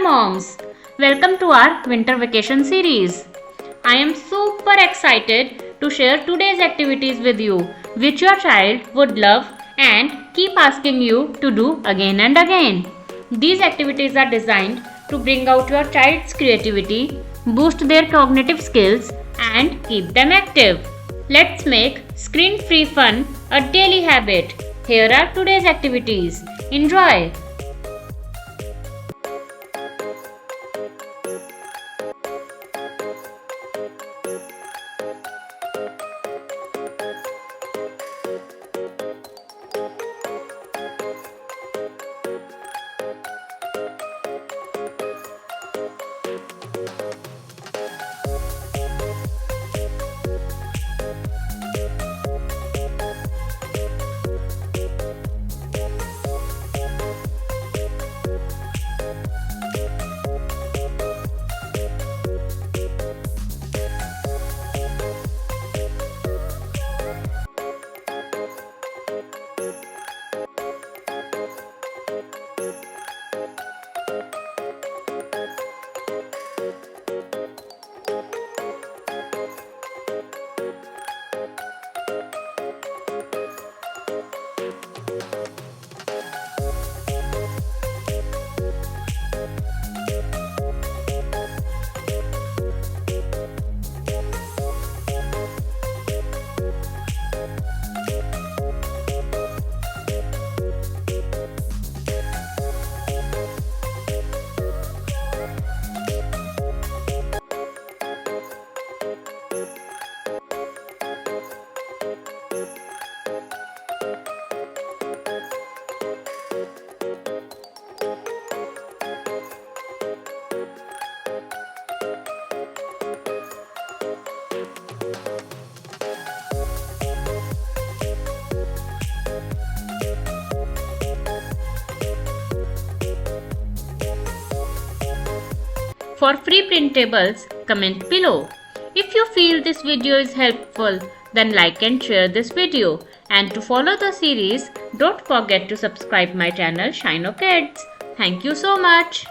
moms! Welcome to our winter vacation series. I am super excited to share today's activities with you, which your child would love and keep asking you to do again and again. These activities are designed to bring out your child's creativity, boost their cognitive skills, and keep them active. Let's make screen-free fun a daily habit. Here are today's activities. Enjoy! For free printables, comment below. If you feel this video is helpful, then like and share this video. And to follow the series, don't forget to subscribe my channel Shino Kids. Thank you so much.